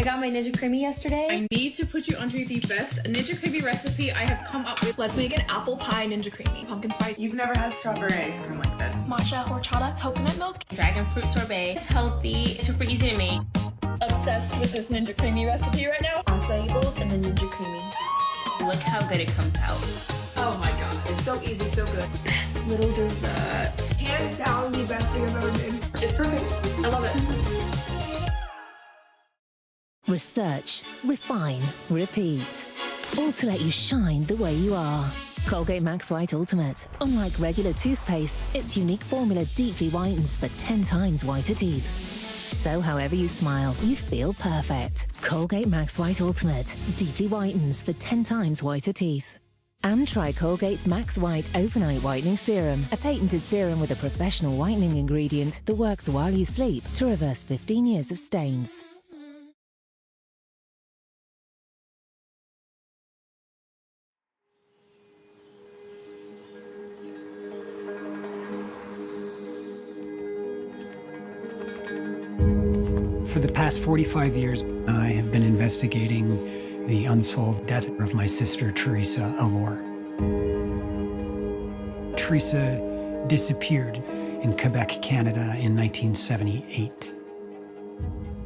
got my Ninja Creamy yesterday. I need to put you onto the best Ninja Creamy recipe I have come up with. Let's make an apple pie Ninja Creamy. Pumpkin spice. You've never had strawberry ice cream like this. Matcha, horchata, coconut milk. Dragon fruit sorbet. It's healthy, it's super easy to make. Obsessed with this Ninja Creamy recipe right now. Acai bowls and the Ninja Creamy. Look how good it comes out. Oh my god, it's so easy, so good. Best little dessert. Hands down the best thing I've ever made. It's perfect. I love it. Research, refine, repeat. All to let you shine the way you are. Colgate Max White Ultimate. Unlike regular toothpaste, its unique formula deeply whitens for 10 times whiter teeth. So however you smile, you feel perfect. Colgate Max White Ultimate. Deeply whitens for 10 times whiter teeth. And try Colgate's Max White Overnight Whitening Serum, a patented serum with a professional whitening ingredient that works while you sleep to reverse 15 years of stains. For the past 45 years, I have been investigating the unsolved death of my sister, Teresa Allure. Teresa disappeared in Quebec, Canada in 1978.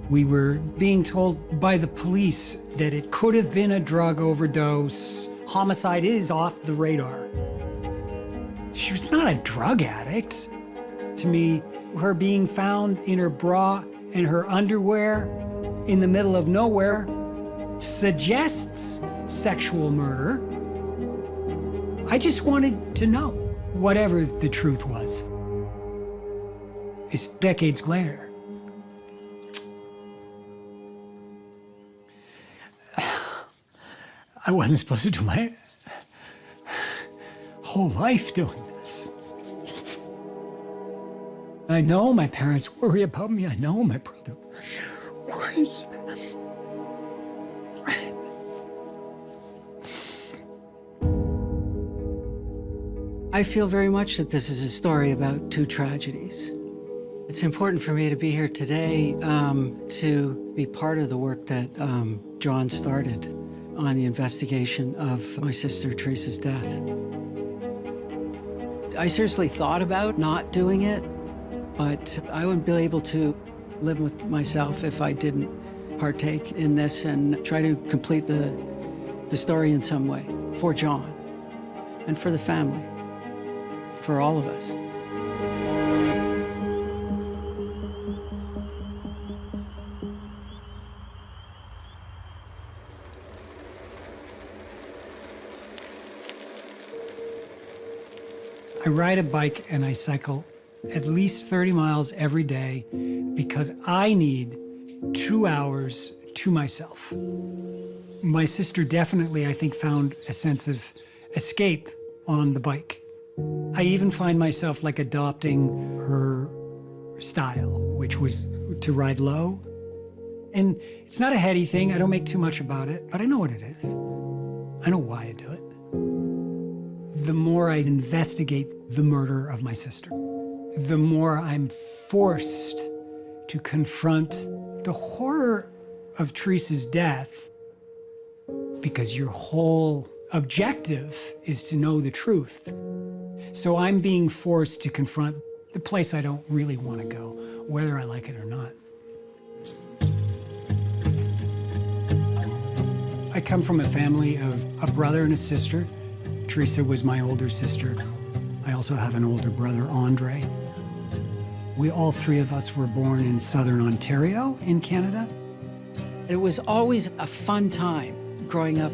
We were being told by the police that it could have been a drug overdose. Homicide is off the radar. She was not a drug addict. To me, her being found in her bra and her underwear in the middle of nowhere suggests sexual murder. I just wanted to know, whatever the truth was. It's decades later. I wasn't supposed to do my whole life doing this. I know my parents worry about me. I know my brother worries. I feel very much that this is a story about two tragedies. It's important for me to be here today to be part of the work that John started on the investigation of my sister Teresa's death. I seriously thought about not doing it, but I wouldn't be able to live with myself if I didn't partake in this and try to complete the story in some way for John and for the family, for all of us. I ride a bike and I cycle at least 30 miles every day because I need 2 hours to myself. My sister definitely, I think, found a sense of escape on the bike. I even find myself like adopting her style, which was to ride low. And it's not a heady thing. I don't make too much about it, but I know what it is. I know why I do it. The more I investigate the murder of my sister, the more I'm forced to confront the horror of Teresa's death, because your whole objective is to know the truth. So I'm being forced to confront the place I don't really want to go, whether I like it or not. I come from a family of a brother and a sister. Teresa was my older sister. I also have an older brother, Andre. All three of us were born in Southern Ontario in Canada. It was always a fun time growing up.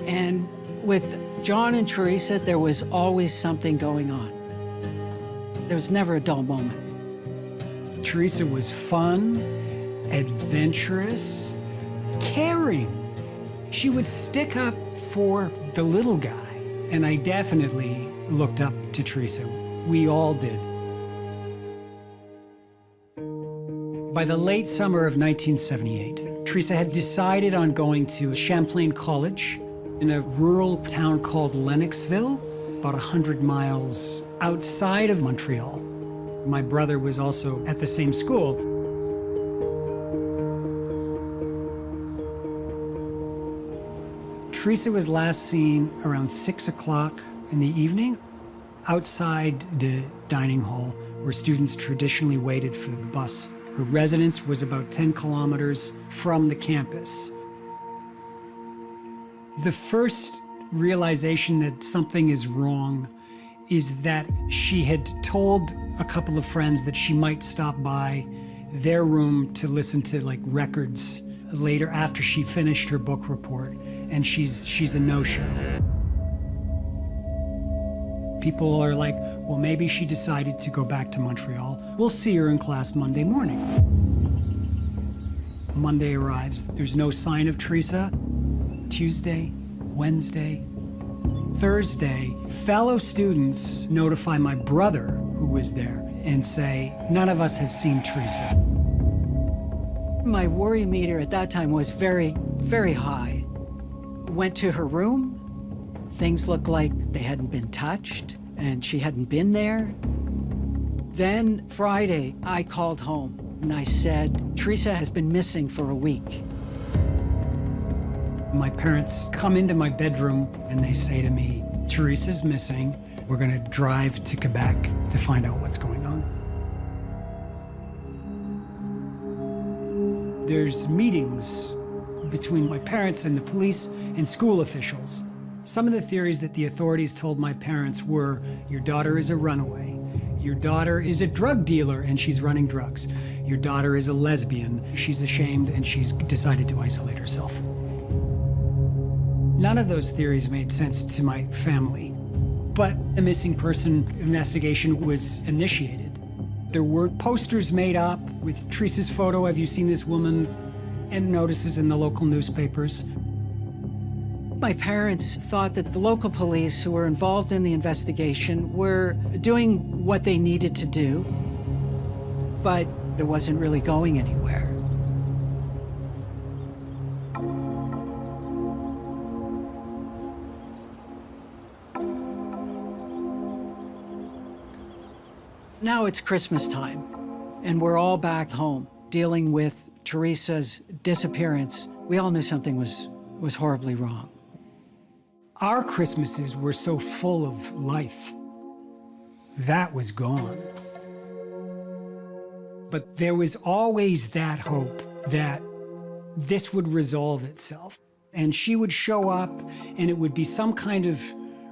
And with John and Teresa, there was always something going on. There was never a dull moment. Teresa was fun, adventurous, caring. She would stick up for the little guy. And I definitely looked up to Teresa. We all did. By the late summer of 1978, Teresa had decided on going to Champlain College in a rural town called Lennoxville, about 100 miles outside of Montreal. My brother was also at the same school. Teresa was last seen around 6 o'clock in the evening outside the dining hall where students traditionally waited for the bus. Her residence was about 10 kilometers from the campus. The first realization that something is wrong is that she had told a couple of friends that she might stop by their room to listen to like records later after she finished her book report, and she's a no-show. People are like, well, maybe she decided to go back to Montreal. We'll see her in class Monday morning. Monday arrives. There's no sign of Teresa. Tuesday, Wednesday, Thursday, fellow students notify my brother, who was there, and say, none of us have seen Teresa. My worry meter at that time was very, very high. Went to her room. Things looked like they hadn't been touched, and she hadn't been there. Then Friday, I called home, and I said, Teresa has been missing for a week. My parents come into my bedroom and they say to me, Teresa's missing. We're gonna drive to Quebec to find out what's going on. There's meetings between my parents and the police and school officials. Some of the theories that the authorities told my parents were, your daughter is a runaway. Your daughter is a drug dealer and she's running drugs. Your daughter is a lesbian. She's ashamed and she's decided to isolate herself. None of those theories made sense to my family, but a missing person investigation was initiated. There were posters made up with Teresa's photo, have you seen this woman, and notices in the local newspapers. My parents thought that the local police who were involved in the investigation were doing what they needed to do, but it wasn't really going anywhere. Now it's Christmas time, and we're all back home dealing with Teresa's disappearance. We all knew something was horribly wrong. Our Christmases were so full of life. That was gone. But there was always that hope that this would resolve itself. And she would show up, and it would be some kind of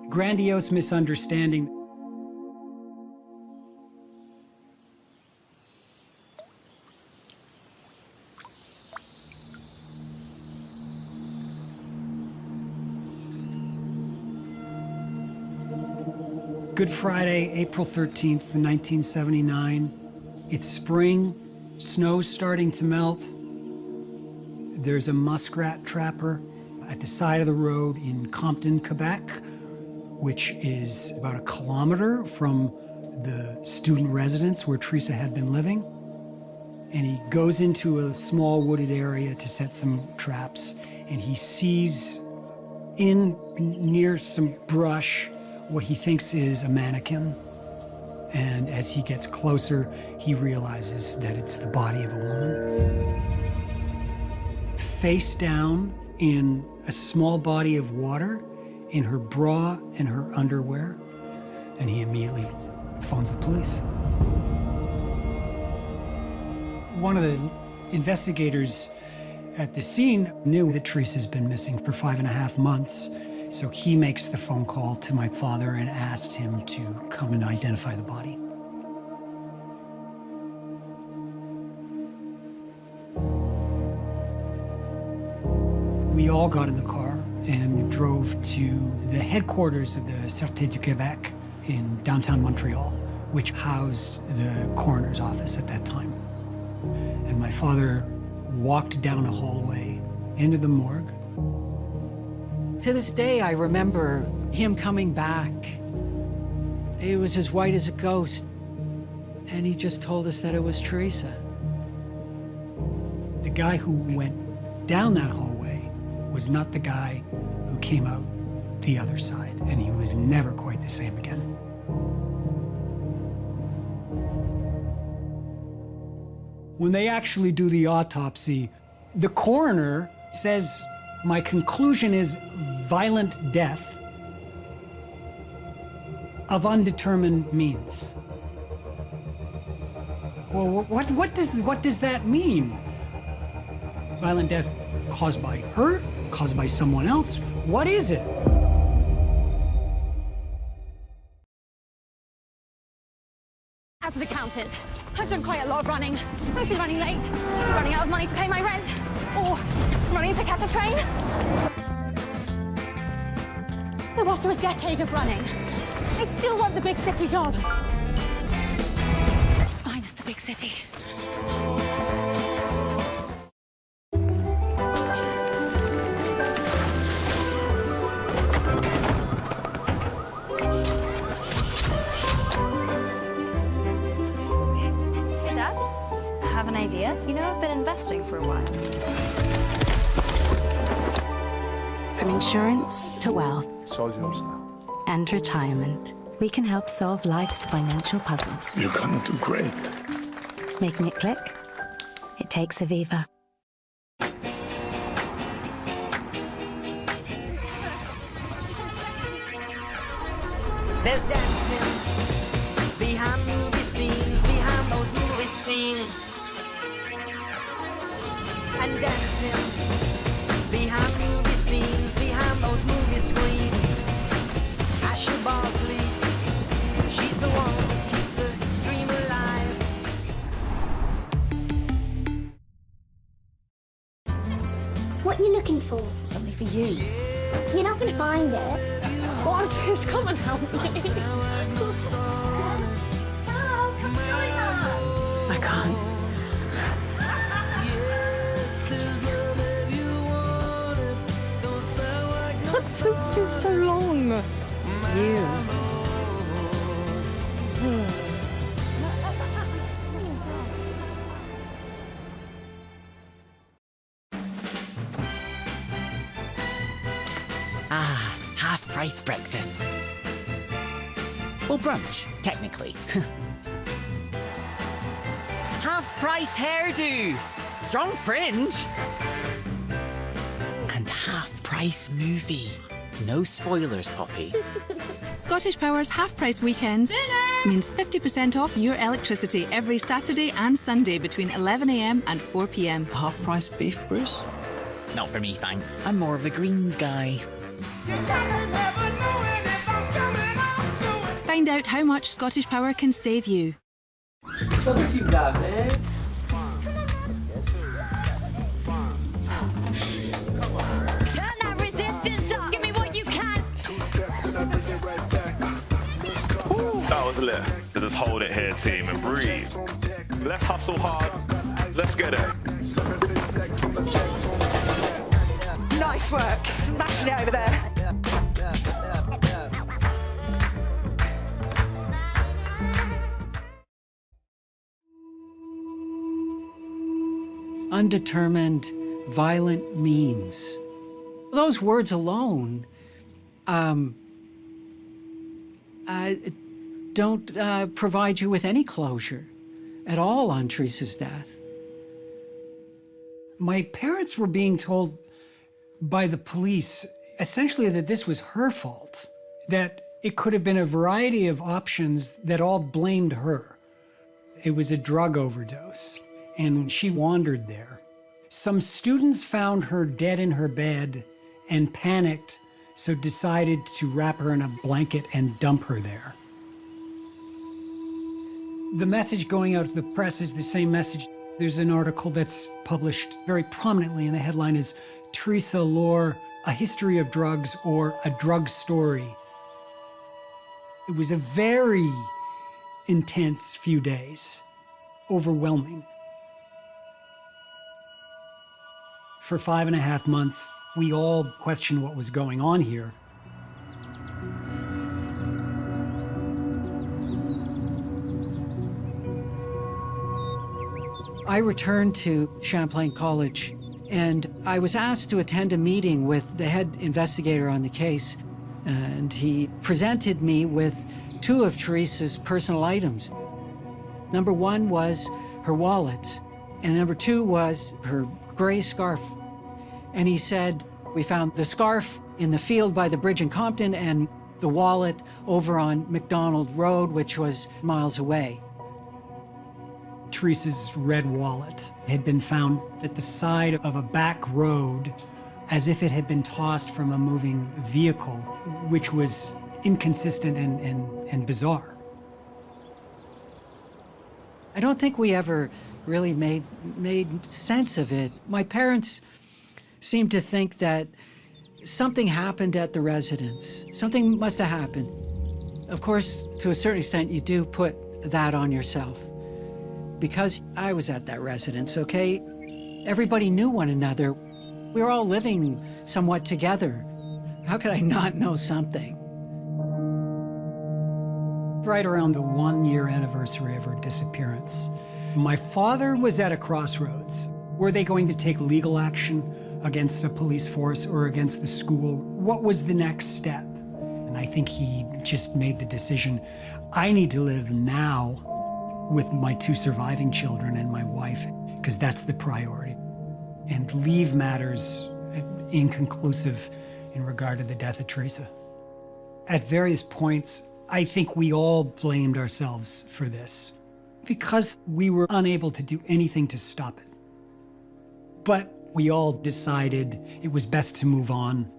grandiose misunderstanding. Good Friday, April 13th, 1979. It's spring, snow's starting to melt. There's a muskrat trapper at the side of the road in Compton, Quebec, which is about 1 kilometer from the student residence where Teresa had been living. And he goes into a small wooded area to set some traps, and he sees near some brush what he thinks is a mannequin. And as he gets closer, he realizes that it's the body of a woman. Face down in a small body of water, in her bra and her underwear, and he immediately phones the police. One of the investigators at the scene knew that Teresa's been missing for 5.5 months. So he makes the phone call to my father and asked him to come and identify the body. We all got in the car and drove to the headquarters of the Sûreté du Québec in downtown Montreal, which housed the coroner's office at that time. And my father walked down a hallway into the morgue. To this day, I remember him coming back. It was as white as a ghost, and he just told us that it was Teresa. The guy who went down that hallway was not the guy who came out the other side, and he was never quite the same again. When they actually do the autopsy, the coroner says, my conclusion is violent death of undetermined means. Well, what does that mean? Violent death caused by her? Caused by someone else? What is it? As an accountant, I've done quite a lot of running. Mostly running late, running out of money to pay my rent, or running to catch a train. So after a decade of running, I still want the big city job. Just fine as the big city. Hey, Dad, I have an idea. You know, I've been investing for a while. From insurance to wealth. It's all yours now. And retirement, we can help solve life's financial puzzles. You're gonna do great. Making it click? It takes Aviva. There's dancing behind movie scenes, behind those movie scenes. And dancing behind movie scenes, behind those movie screens. Ashley Bosley, she's the one who keeps the dream alive. What are you looking for? Something for you. You're not going to find it. Bosses, come and help me. I can't. What took you so long? You. Ah, half-price breakfast. Well, brunch, technically. Half-price hairdo, strong fringe, and half-price movie. No spoilers, Poppy. Scottish Power's half-price weekends means 50% off your electricity every Saturday and Sunday between 11 a.m. and 4 p.m. Half-price beef, Bruce? Not for me, thanks. I'm more of a greens guy. Find out how much Scottish Power can save you. Turn that resistance up! Give me what you can! That was lit. Just hold it here, team, and breathe. Let's hustle hard. Let's get it. Nice work. Smashing it over there. Undetermined, violent means. Those words alone don't provide you with any closure at all on Teresa's death. My parents were being told by the police essentially that this was her fault, that it could have been a variety of options that all blamed her. It was a drug overdose, and she wandered there. Some students found her dead in her bed and panicked, so decided to wrap her in a blanket and dump her there. The message going out to the press is the same message. There's an article that's published very prominently, and the headline is Teresa Lore, A History of Drugs or A Drug Story. It was a very intense few days, overwhelming. For 5.5 months, we all questioned what was going on here. I returned to Champlain College, and I was asked to attend a meeting with the head investigator on the case, and he presented me with 2 of Teresa's personal items. Number 1 was her wallet, and number 2 was her gray scarf. And he said, We found the scarf in the field by the bridge in Compton and the wallet over on McDonald Road, which was miles away. Teresa's red wallet had been found at the side of a back road as if it had been tossed from a moving vehicle, which was inconsistent and bizarre. I don't think we ever really made sense of it. My parents seemed to think that something happened at the residence. Something must have happened. Of course, to a certain extent, you do put that on yourself. Because I was at that residence, okay? Everybody knew one another. We were all living somewhat together. How could I not know something? Right around the 1-year anniversary of her disappearance, my father was at a crossroads. Were they going to take legal action against a police force or against the school? What was the next step? And I think he just made the decision, I need to live now with my 2 surviving children and my wife, because that's the priority. And leave matters inconclusive in regard to the death of Teresa. At various points, I think we all blamed ourselves for this because we were unable to do anything to stop it. But we all decided it was best to move on.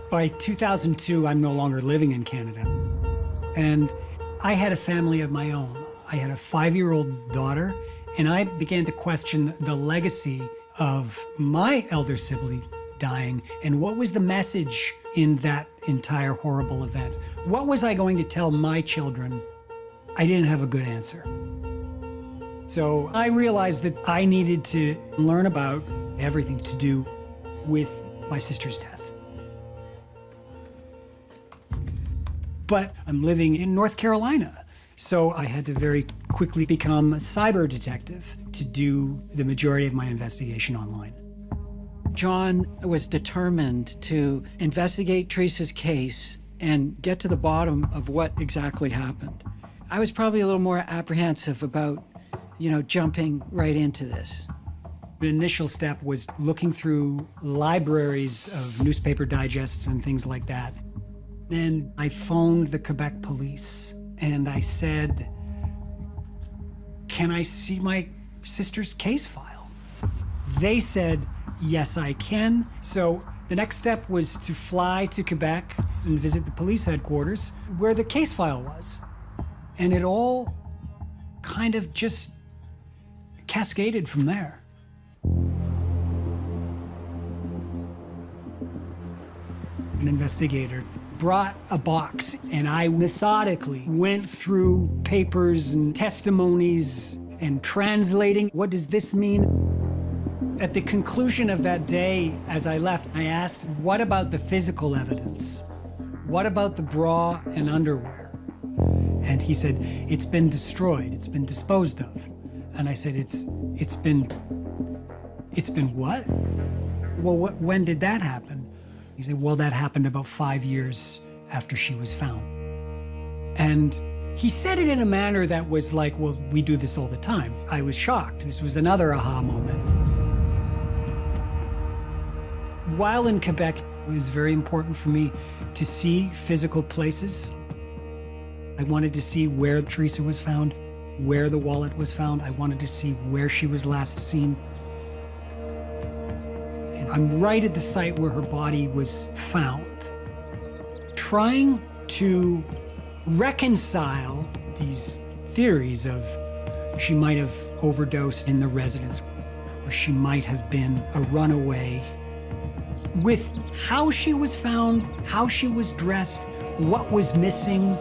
By 2002, I'm no longer living in Canada. And I had a family of my own. I had a 5-year-old daughter, and I began to question the legacy of my elder sibling dying, and what was the message in that entire horrible event? What was I going to tell my children? I didn't have a good answer. So I realized that I needed to learn about everything to do with my sister's death. But I'm living in North Carolina, so I had to very quickly become a cyber detective to do the majority of my investigation online. John was determined to investigate Teresa's case and get to the bottom of what exactly happened. I was probably a little more apprehensive about, jumping right into this. The initial step was looking through libraries of newspaper digests and things like that. Then I phoned the Quebec police and I said, can I see my sister's case file? They said, yes, I can. So the next step was to fly to Quebec and visit the police headquarters where the case file was. And it all kind of just cascaded from there. An investigator brought a box, and I methodically went through papers and testimonies and translating. What does this mean? At the conclusion of that day, as I left, I asked, what about the physical evidence? What about the bra and underwear? And he said, it's been destroyed, it's been disposed of. And I said, it's been what? Well, when did that happen? He said, well, that happened about 5 years after she was found. And he said it in a manner that was like, well, we do this all the time. I was shocked. This was another aha moment. While in Quebec, it was very important for me to see physical places. I wanted to see where Teresa was found, where the wallet was found. I wanted to see where she was last seen. I'm right at the site where her body was found, trying to reconcile these theories of she might have overdosed in the residence, or she might have been a runaway, with how she was found, how she was dressed, what was missing,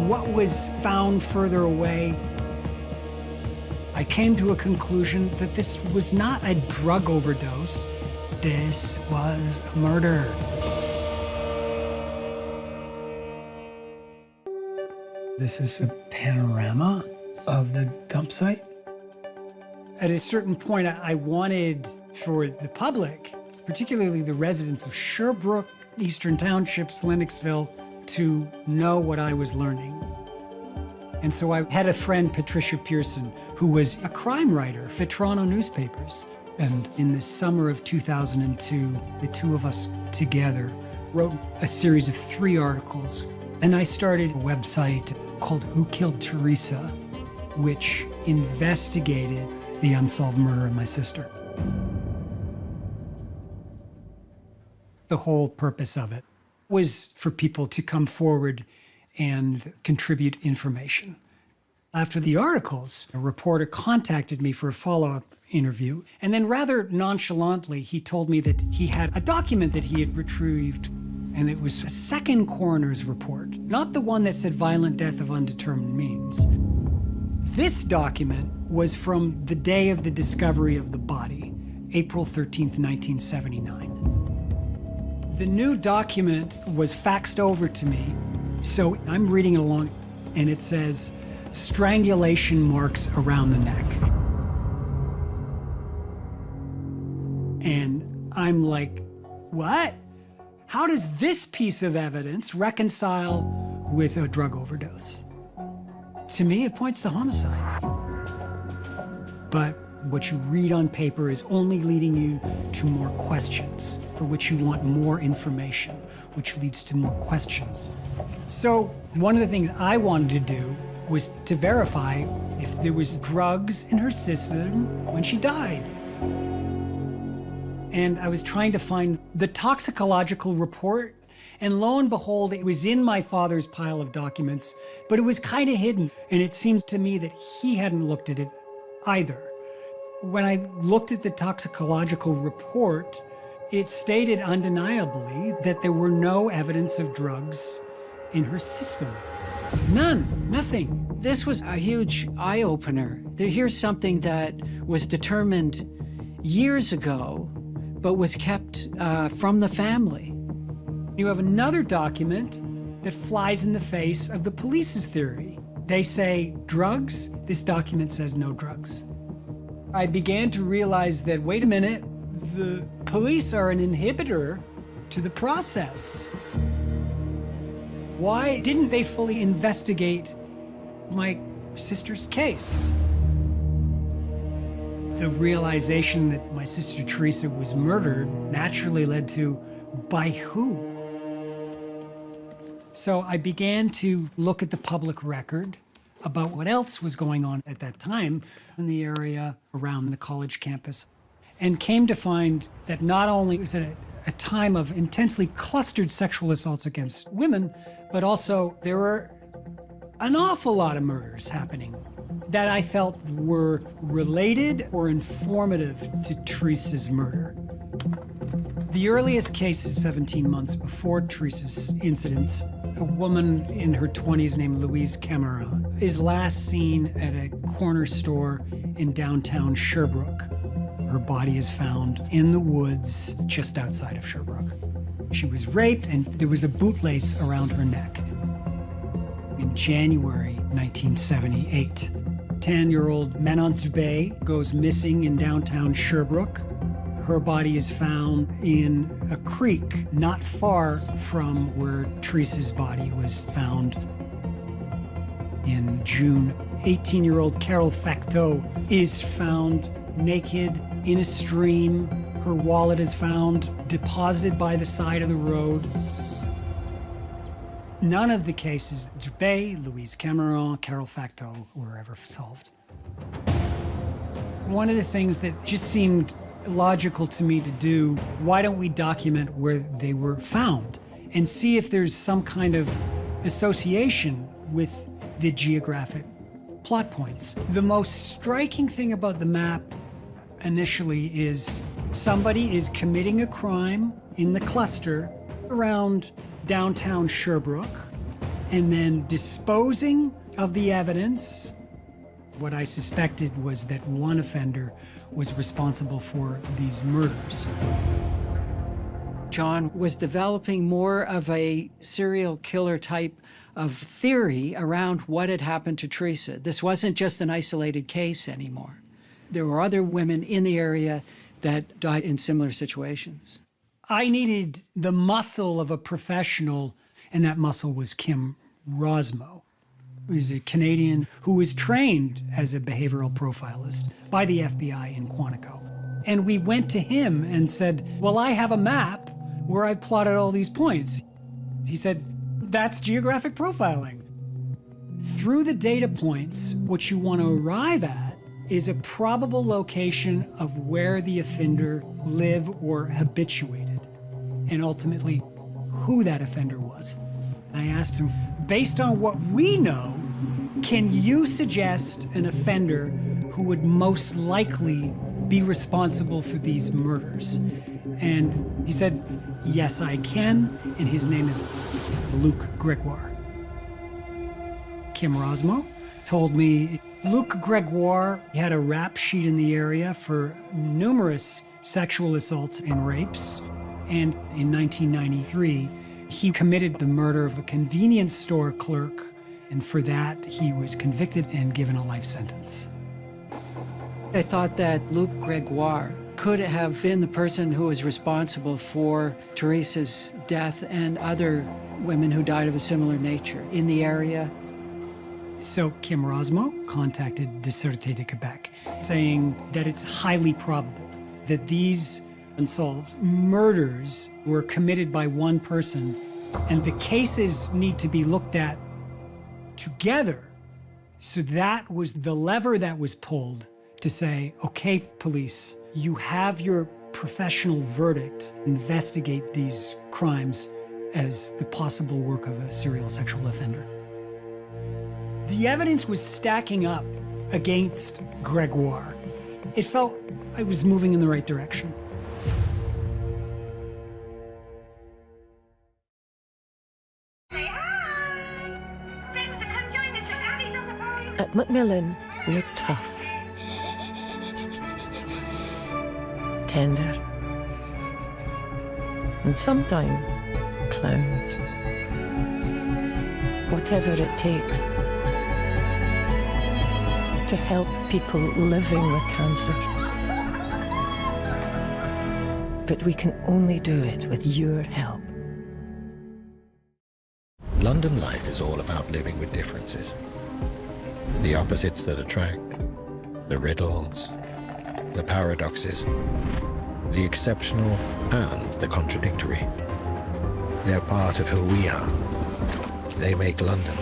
what was found further away. I came to a conclusion that this was not a drug overdose. This was murder. This is a panorama of the dump site. At a certain point, I wanted for the public, particularly the residents of Sherbrooke, Eastern Townships, Lennoxville, to know what I was learning. And so I had a friend, Patricia Pearson, who was a crime writer for Toronto newspapers. And in the summer of 2002, the two of us together wrote a series of 3 articles. And I started a website called Who Killed Teresa, which investigated the unsolved murder of my sister. The whole purpose of it was for people to come forward and contribute information. After the articles, a reporter contacted me for a follow-up interview, and then rather nonchalantly, he told me that he had a document that he had retrieved, and it was a second coroner's report, not the one that said violent death of undetermined means. This document was from the day of the discovery of the body, April 13th, 1979. The new document was faxed over to me, so I'm reading it along, and it says, strangulation marks around the neck. And I'm like, what? How does this piece of evidence reconcile with a drug overdose? To me, it points to homicide. But what you read on paper is only leading you to more questions, for which you want more information, which leads to more questions. So one of the things I wanted to do was to verify if there was drugs in her system when she died. And I was trying to find the toxicological report, and lo and behold, it was in my father's pile of documents, but it was kind of hidden, and it seems to me that he hadn't looked at it either. When I looked at the toxicological report, it stated undeniably that there were no evidence of drugs in her system. None, nothing. This was a huge eye-opener. Here's something that was determined years ago, but was kept from the family. You have another document that flies in the face of the police's theory. They say drugs, this document says no drugs. I began to realize that, wait a minute, the police are an inhibitor to the process. Why didn't they fully investigate my sister's case? The realization that my sister Teresa was murdered naturally led to, by who? So I began to look at the public record about what else was going on at that time in the area around the college campus, and came to find that not only was it a time of intensely clustered sexual assaults against women, but also there were an awful lot of murders happening that I felt were related or informative to Teresa's murder. The earliest case is 17 months before Teresa's incidents. A woman in her 20s named Louise Cameron is last seen at a corner store in downtown Sherbrooke. Her body is found in the woods just outside of Sherbrooke. She was raped, and there was a bootlace around her neck. In January 1978, 10-year-old Manon Dubé goes missing in downtown Sherbrooke. Her body is found in a creek not far from where Teresa's body was found. In June, 18-year-old Carol Facteau is found naked in a stream. Her wallet is found deposited by the side of the road. None of the cases, Dubé, Louise Cameron, Carol Facteau, were ever solved. One of the things that just seemed logical to me to do, why don't we document where they were found and see if there's some kind of association with the geographic plot points. The most striking thing about the map initially is somebody is committing a crime in the cluster around downtown Sherbrooke and then disposing of the evidence. What I suspected was that one offender was responsible for these murders. John was developing more of a serial killer type of theory around what had happened to Teresa. This wasn't just an isolated case anymore. There were other women in the area that died in similar situations. I needed the muscle of a professional, and that muscle was Kim Rosmo. He's a Canadian who was trained as a behavioral profilist by the FBI in Quantico. And we went to him and said, well, I have a map where I plotted all these points. He said, that's geographic profiling. Through the data points, what you want to arrive at is a probable location of where the offender lived or habituated, and ultimately who that offender was. I asked him, based on what we know, can you suggest an offender who would most likely be responsible for these murders? And he said, yes, I can, and his name is Luc Gregoire. Kim Rosmo told me Luc Gregoire had a rap sheet in the area for numerous sexual assaults and rapes, and in 1993, he committed the murder of a convenience store clerk, and for that, he was convicted and given a life sentence. I thought that Luc Gregoire could have been the person who was responsible for Teresa's death and other women who died of a similar nature in the area. So Kim Rosmo contacted the Sûreté de Québec, saying that it's highly probable that these unsolved murders were committed by one person, and the cases need to be looked at together. So that was the lever that was pulled to say, okay, police, you have your professional verdict, investigate these crimes as the possible work of a serial sexual offender. The evidence was stacking up against Gregoire. It felt I was moving in the right direction. At Macmillan, we're tough, tender, and sometimes clowns. Whatever it takes to help people living with cancer. But we can only do it with your help. London life is all about living with differences. The opposites that attract, the riddles, the paradoxes, the exceptional and the contradictory. They're part of who we are. They make London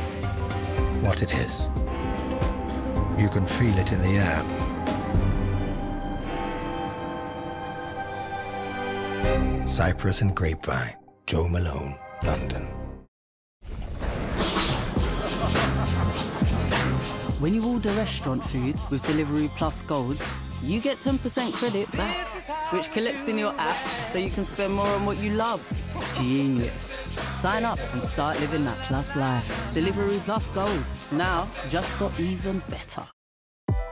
what it is. You can feel it in the air. Cypress and Grapevine, Joe Malone, London. When you order restaurant food with Deliveroo Plus Gold, you get 10% credit back, which collects in your app so you can spend more on what you love. Genius. Sign up and start living that Plus life. Deliveroo Plus Gold. Now, just got even better.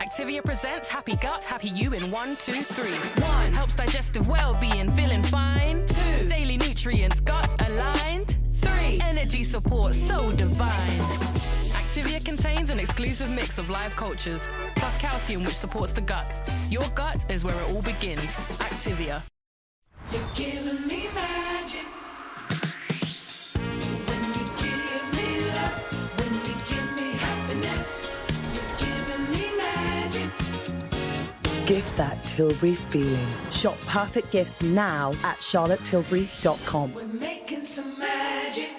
Activia presents Happy Gut, Happy You in 1, 2, 3. 1. Helps digestive well-being, feeling fine. 2. Daily nutrients, gut aligned. 3. Energy support, so divine. Activia contains an exclusive mix of live cultures, plus calcium which supports the gut. Your gut is where it all begins. Activia. You're giving me magic. When you give me love, when you give me happiness, you're giving me magic. Give that Tilbury feeling. Shop perfect gifts now at charlottetilbury.com. We're making some magic.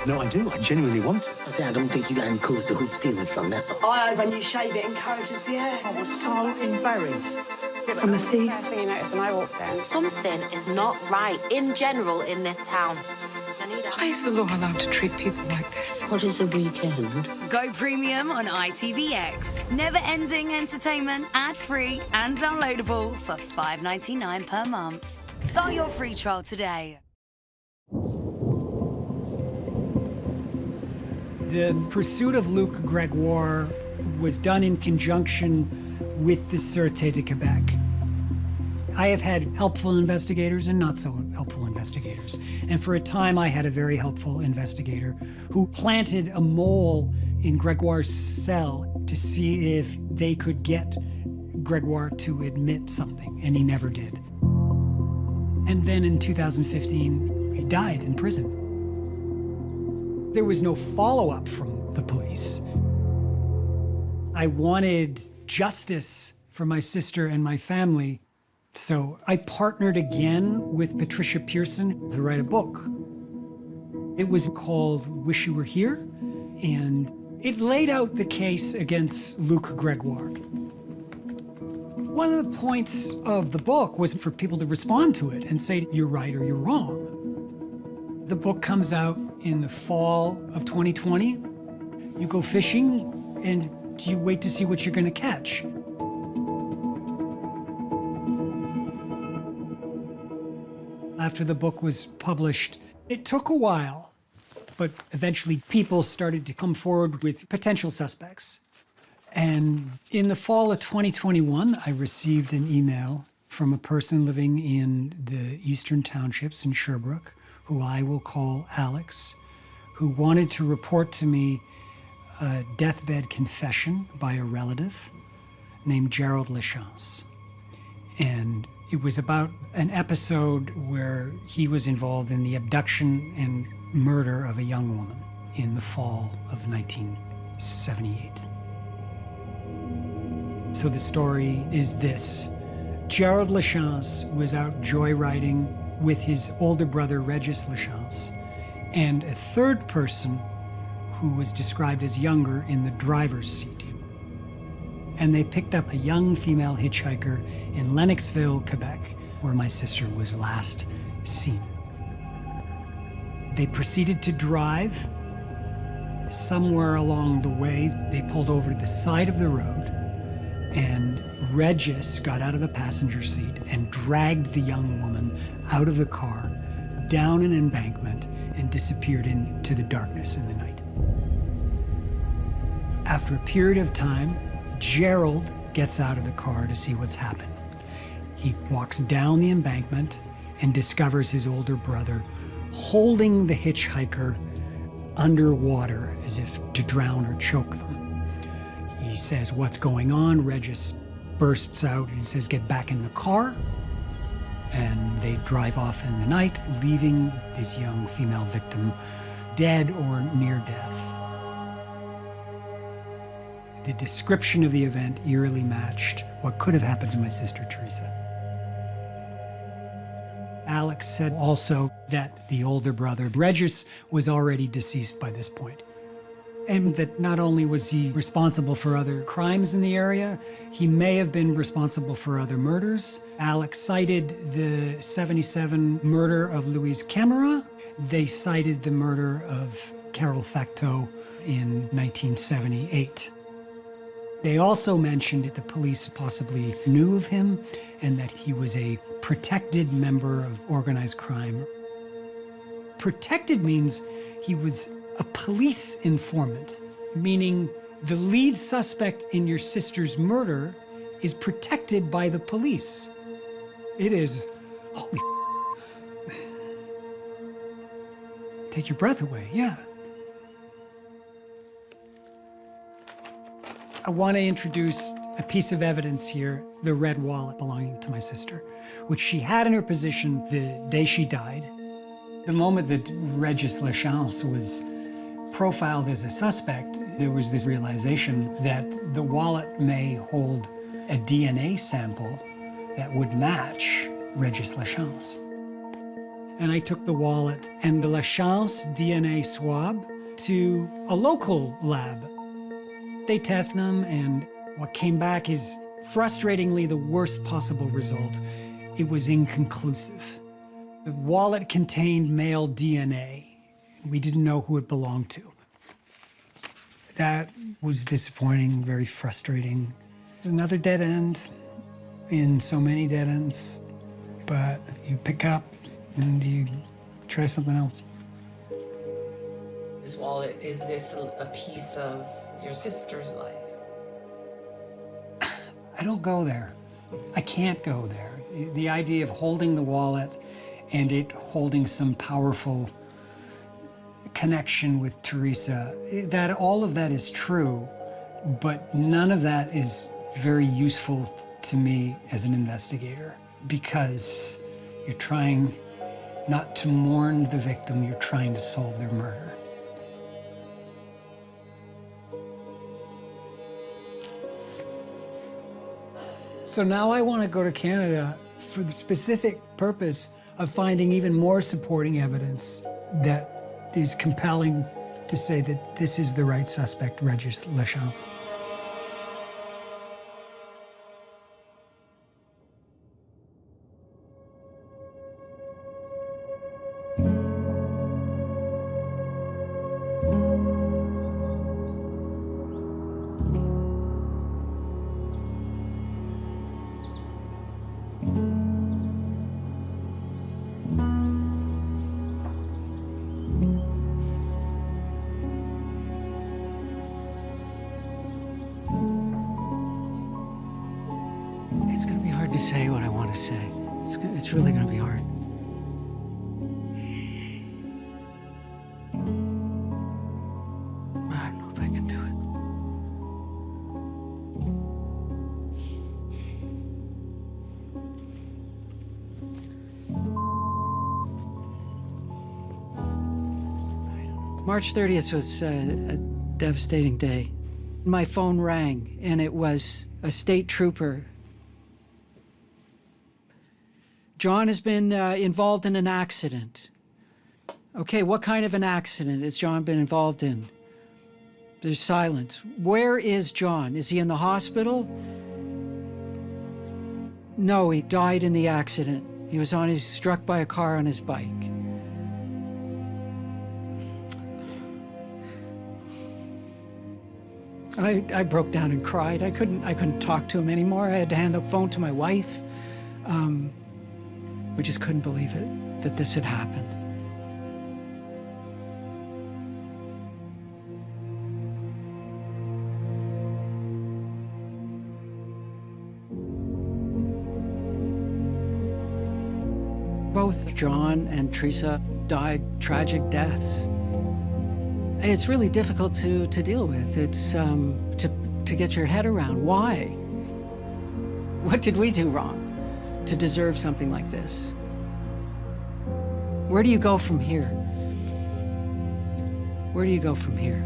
No, I do. I genuinely want to. I say, I don't think you got any clues to who stealing from, that's all. Oh, when you shave it encourages the air. I was so embarrassed. I'm a thief. First thing you noticed when I walked in. Something is not right in general in this town. Why is the law allowed to treat people like this? What is a weekend? Go premium on ITVX. Never-ending entertainment, ad-free and downloadable for $5.99 per month. Start your free trial today. The pursuit of Luc Gregoire was done in conjunction with the Sûreté de Québec. I have had helpful investigators and not so helpful investigators. And for a time, I had a very helpful investigator who planted a mole in Gregoire's cell to see if they could get Gregoire to admit something, and he never did. And then in 2015, he died in prison. There was no follow-up from the police. I wanted justice for my sister and my family, so I partnered again with Patricia Pearson to write a book. It was called Wish You Were Here, and it laid out the case against Luc Gregoire. One of the points of the book was for people to respond to it and say, you're right or you're wrong. The book comes out in the fall of 2020. You go fishing and you wait to see what you're going to catch. After the book was published, it took a while, but eventually people started to come forward with potential suspects. And in the fall of 2021, I received an email from a person living in the Eastern Townships in Sherbrooke, who I will call Alex, who wanted to report to me a deathbed confession by a relative named Gerald Lachance. And it was about an episode where he was involved in the abduction and murder of a young woman in the fall of 1978. So the story is this. Gerald Lachance was out joyriding with his older brother, Regis Lachance, and a third person who was described as younger in the driver's seat. And they picked up a young female hitchhiker in Lennoxville, Quebec, where my sister was last seen. They proceeded to drive. Somewhere along the way, they pulled over to the side of the road, and Regis got out of the passenger seat and dragged the young woman out of the car, down an embankment, and disappeared into the darkness in the night. After a period of time, Gerald gets out of the car to see what's happened. He walks down the embankment and discovers his older brother holding the hitchhiker underwater as if to drown or choke them. He says, "What's going on?" Regis bursts out and says, "Get back in the car." And they drive off in the night, leaving his young female victim dead or near death. The description of the event eerily matched what could have happened to my sister Teresa. Alex said also that the older brother, Regis, was already deceased by this point. And that not only was he responsible for other crimes in the area, he may have been responsible for other murders. Alex cited the 1977 murder of Louise Camera. They cited the murder of Carol Facteau in 1978. They also mentioned that the police possibly knew of him and that he was a protected member of organized crime. Protected means he was a police informant, meaning the lead suspect in your sister's murder is protected by the police. It is, holy take your breath away, yeah. I want to introduce a piece of evidence here, the red wallet belonging to my sister, which she had in her possession the day she died. The moment that Regis Lachance was profiled as a suspect, there was this realization that the wallet may hold a DNA sample that would match Regis Lachance. And I took the wallet and the Lachance DNA swab to a local lab. They tested them, and what came back is frustratingly the worst possible result. It was inconclusive. The wallet contained male DNA. We didn't know who it belonged to. That was disappointing, very frustrating. Another dead end in so many dead ends, but you pick up and you try something else. This wallet, is this a piece of your sister's life? I don't go there. I can't go there. The idea of holding the wallet and it holding some powerful connection with Teresa, that all of that is true, but none of that is very useful to me as an investigator, because you're trying not to mourn the victim, you're trying to solve their murder. So now I want to go to Canada for the specific purpose of finding even more supporting evidence that is compelling to say that this is the right suspect, Regis Lachance. It's going to be hard to say what I want to say. It's really going to be hard. I don't know if I can do it. March 30th was a devastating day. My phone rang, and it was a state trooper. John has been involved in an accident. Okay, what kind of an accident has John been involved in? There's silence. Where is John? Is he in the hospital? No, he died in the accident. He was struck by a car on his bike. I broke down and cried. I couldn't talk to him anymore. I had to hand the phone to my wife. We just couldn't believe it, that this had happened. Both John and Teresa died tragic deaths. It's really difficult to deal with. It's to get your head around. Why? What did we do wrong to deserve something like this? Where do you go from here? Where do you go from here?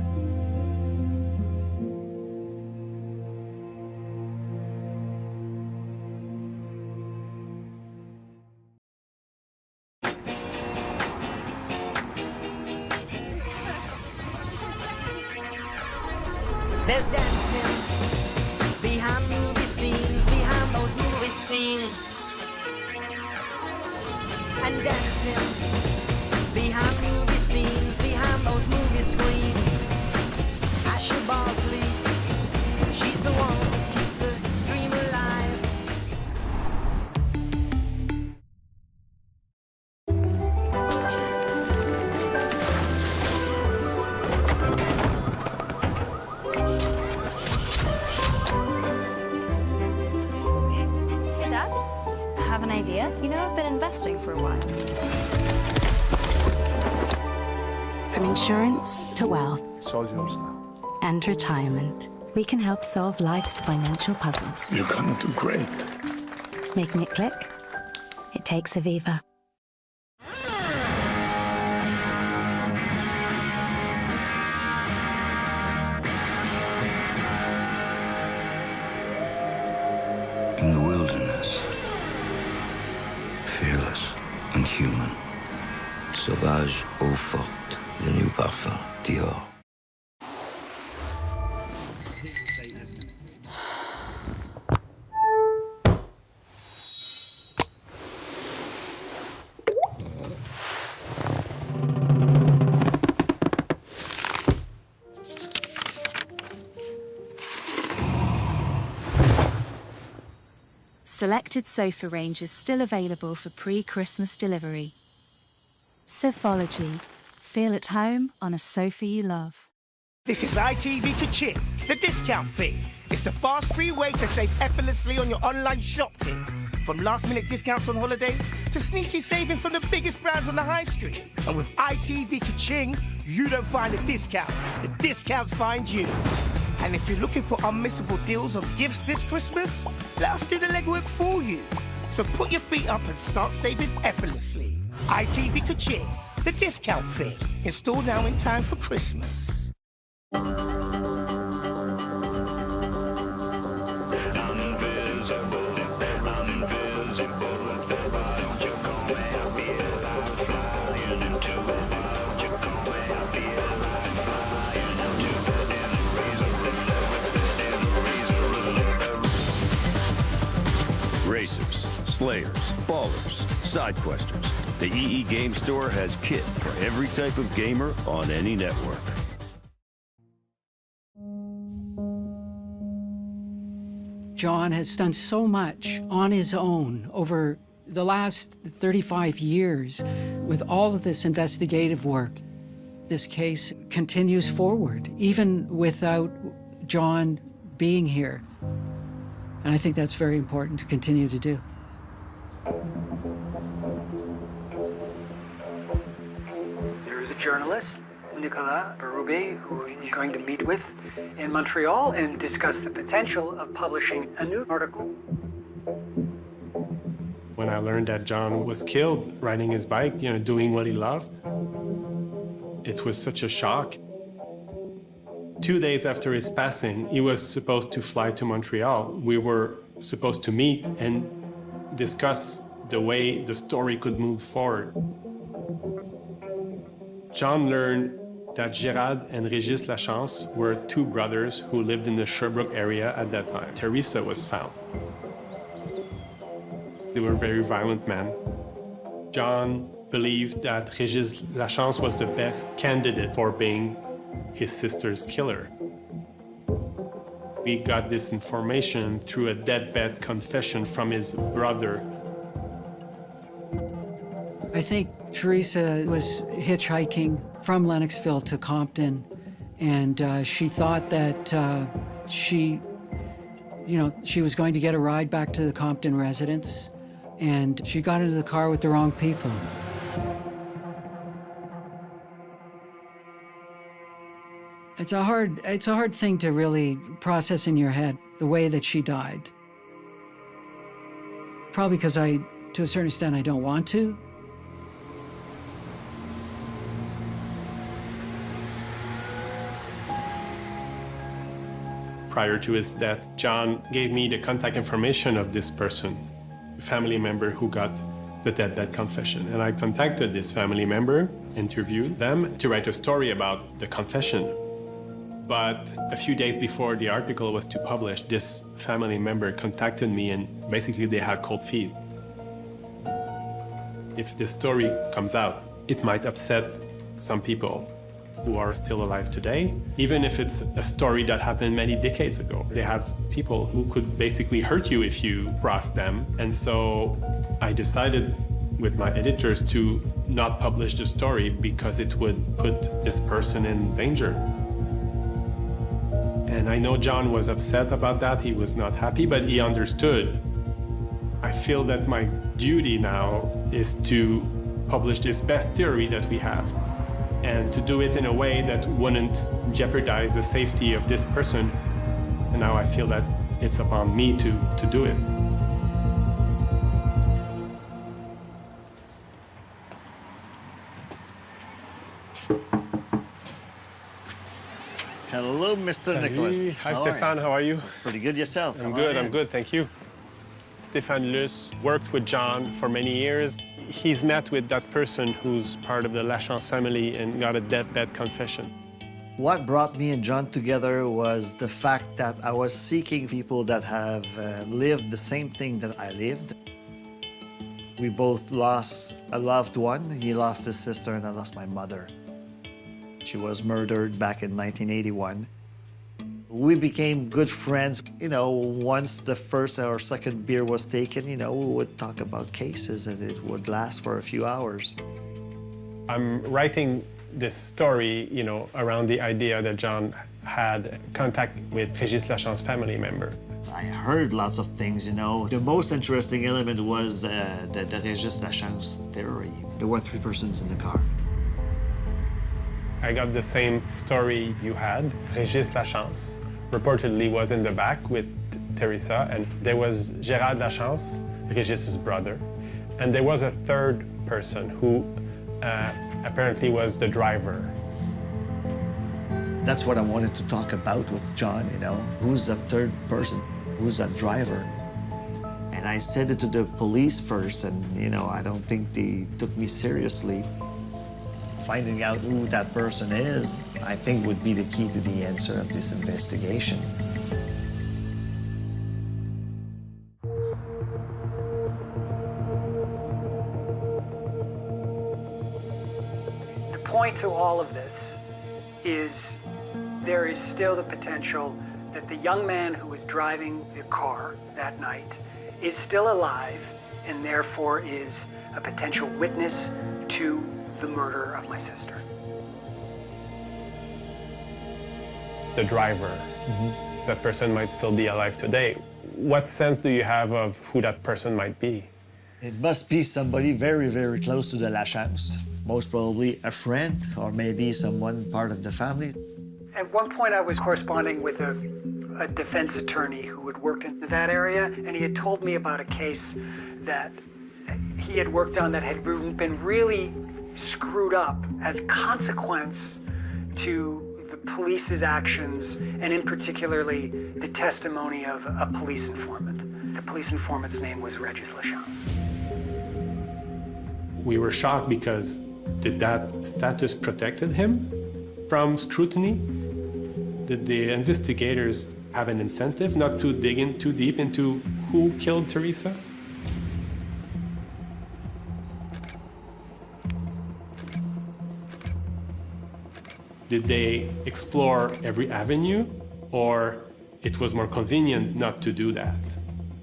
There's dancing behind movie scenes, behind those movie scenes. And dancing behind movie scenes, behind those movie screens. Asha Bosley, she's the one who keeps the dream alive. Hey, Dad? I have an idea. You know, I've been investing for a while. From insurance to wealth It's all yours now. and retirement, we can help solve life's financial puzzles. You're gonna do great. Making it click? It takes Aviva. In the wilderness, fearless and human. Sauvage, eau forte, the new parfum, Dior. Selected sofa ranges still available for pre-Christmas delivery. Sofology. Feel at home on a sofa you love. This is ITV Kaching, the discount fee. It's a fast, free way to save effortlessly on your online shopping. From last-minute discounts on holidays to sneaky saving from the biggest brands on the high street. And with ITV Kaching, you don't find the discounts find you. And if you're looking for unmissable deals on gifts this Christmas, let us do the legwork for you. So put your feet up and start saving effortlessly. ITV Kaching, the discount fee. Installed now in time for Christmas. Invisible. slayers, ballers, side questers. The EE Game Store has kit for every type of gamer on any network. John has done so much on his own over the last 35 years with all of this investigative work. This case continues forward, even without John being here. And I think that's very important to continue to do. There is a journalist, Nicolas Berube, who you're going to meet with in Montreal and discuss the potential of publishing a new article. When I learned that John was killed riding his bike, doing what he loved, it was such a shock. 2 days after his passing, he was supposed to fly to Montreal. We were supposed to meet and discuss the way the story could move forward. John learned that Gérald and Régis Lachance were two brothers who lived in the Sherbrooke area at that time. Teresa was found. They were very violent men. John believed that Régis Lachance was the best candidate for being his sister's killer. We got this information through a deathbed confession from his brother. I think Teresa was hitchhiking from Lennoxville to Compton, and she thought that she was going to get a ride back to the Compton residence, and she got into the car with the wrong people. It's a hard thing to really process in your head, the way that she died. Probably because to a certain extent, I don't want to. Prior to his death, John gave me the contact information of this person, a family member who got the deathbed confession. And I contacted this family member, interviewed them to write a story about the confession. But a few days before the article was to publish, this family member contacted me and basically they had cold feet. If this story comes out, it might upset some people who are still alive today, even if it's a story that happened many decades ago. They have people who could basically hurt you if you cross them. And so I decided with my editors to not publish the story because it would put this person in danger. And I know John was upset about that. He was not happy, but he understood. I feel that my duty now is to publish this best theory that we have, and to do it in a way that wouldn't jeopardize the safety of this person. And now I feel that it's upon me to do it. Hello, Mr. Nicholas. Hi, Stéphane. How are you? Pretty good yourself. I'm good, thank you. Stéphane Luce worked with John for many years. He's met with that person who's part of the Lachance family and got a deathbed confession. What brought me and John together was the fact that I was seeking people that have lived the same thing that I lived. We both lost a loved one. He lost his sister and I lost my mother. She was murdered back in 1981. We became good friends. Once the first or second beer was taken, we would talk about cases and it would last for a few hours. I'm writing this story, around the idea that John had contact with Régis Lachance's family member. I heard lots of things, The most interesting element was the Régis Lachance theory. There were 3 persons in the car. I got the same story you had. Régis Lachance reportedly was in the back with Teresa, and there was Gérald Lachance, Régis' brother, and there was a third person who apparently was the driver. That's what I wanted to talk about with John, Who's the third person? Who's that driver? And I said it to the police first, and, I don't think they took me seriously. Finding out who that person is, I think, would be the key to the answer of this investigation. point to all of this is there is still the potential that the young man who was driving the car that night is still alive and therefore is a potential witness to the murder of my sister. The driver, that person might still be alive today. What sense do you have of who that person might be? It must be somebody very, very close to the Lachance. Most probably a friend or maybe someone part of the family. At one point I was corresponding with a defense attorney who had worked in that area, and he had told me about a case that he had worked on that had been really screwed up as consequence to the police's actions, and in particularly the testimony of a police informant. The police informant's name was Regis Lachance. We were shocked because did that status protected him from scrutiny? Did the investigators have an incentive not to dig in too deep into who killed Teresa? Did they explore every avenue, or it was more convenient not to do that?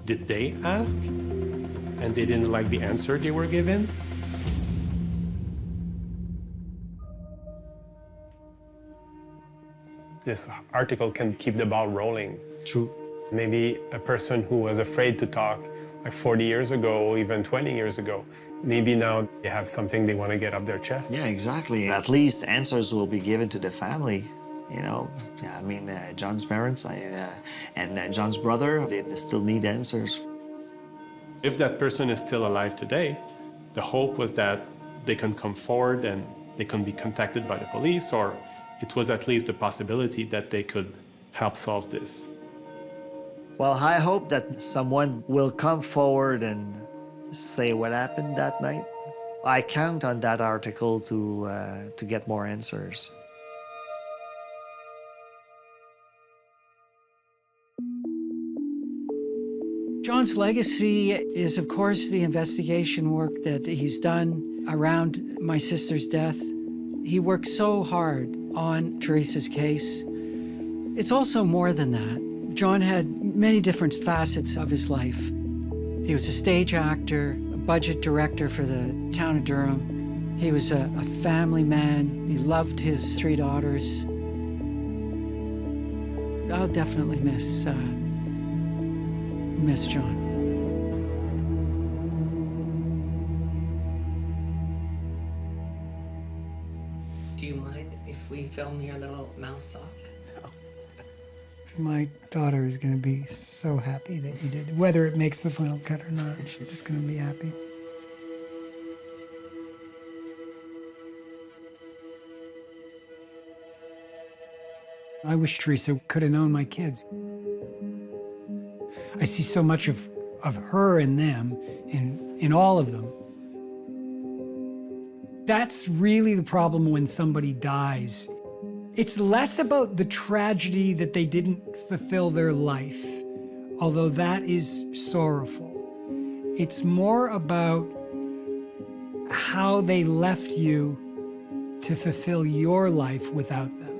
Did they ask, and they didn't like the answer they were given? This article can keep the ball rolling. True. Maybe a person who was afraid to talk like 40 years ago, or even 20 years ago, maybe now they have something they want to get up their chest. Yeah, exactly. At least answers will be given to the family. You know, I mean, John's parents and John's brother, they still need answers. If that person is still alive today, the hope was that they can come forward and they can be contacted by the police, or it was at least a possibility that they could help solve this. Well, I hope that someone will come forward and say what happened that night. I count on that article to get more answers. John's legacy is, of course, the investigation work that he's done around my sister's death. He worked so hard on Teresa's case. It's also more than that. John had many different facets of his life. He was a stage actor, a budget director for the town of Durham. He was a family man. He loved his 3 daughters. I'll definitely miss John. Do you mind if we film your little mouse sock? My daughter is going to be so happy that you did. Whether it makes the final cut or not, she's just going to be happy. I wish Teresa could have known my kids. I see so much of her in them, in all of them. That's really the problem when somebody dies. It's less about the tragedy that they didn't fulfill their life, although that is sorrowful. It's more about how they left you to fulfill your life without them.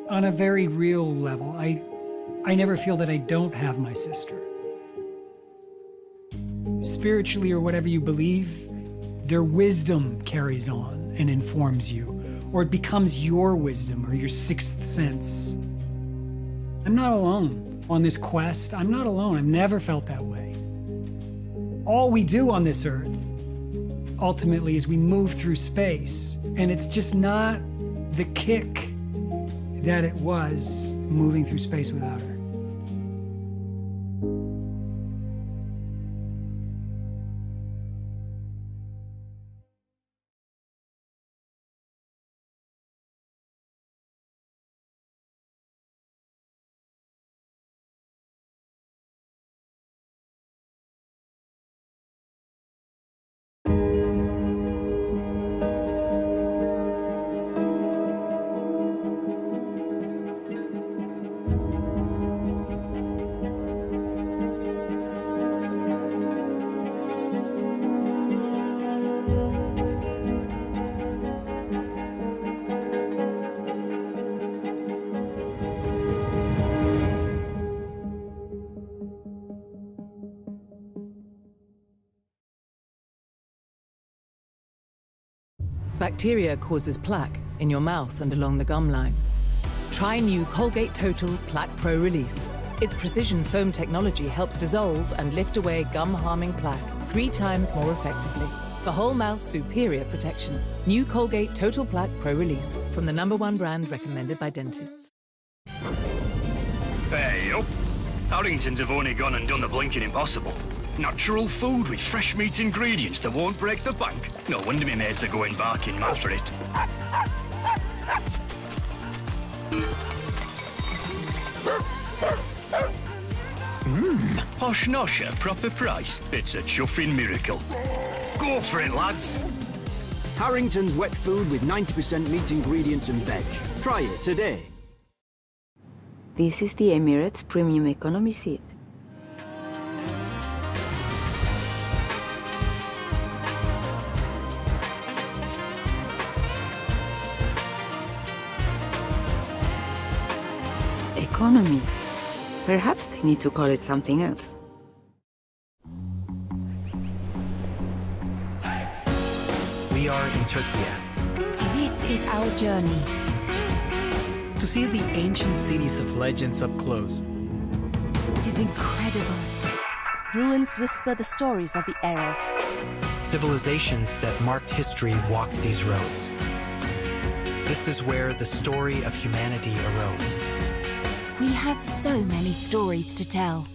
On a very real level, I never feel that I don't have my sister. Spiritually, or whatever you believe, their wisdom carries on and informs you, or it becomes your wisdom or your sixth sense. I'm not alone on this quest. I'm not alone. I've never felt that way. All we do on this earth, ultimately, is we move through space, and it's just not the kick that it was moving through space without her. bacteria causes plaque in your mouth and along the gum line. Try new Colgate Total Plaque Pro Release. Its precision foam technology helps dissolve and lift away gum-harming plaque 3 times more effectively. For whole mouth superior protection. New Colgate Total Plaque Pro Release from the #1 brand recommended by dentists. Hey up! Harringtons have only gone and done the blinking impossible. Natural food with fresh meat ingredients that won't break the bank. No wonder me mates are going barking mad for it. Posh nosh at proper price. It's a chuffing miracle. Go for it, lads. Harrington's wet food with 90% meat ingredients and veg. Try it today. This is the Emirates Premium Economy seat. Economy. Perhaps they need to call it something else. We are in Turkey. This is our journey. To see the ancient cities of legends up close is incredible. Ruins whisper the stories of the eras. Civilizations that marked history walked these roads. This is where the story of humanity arose. We have so many stories to tell.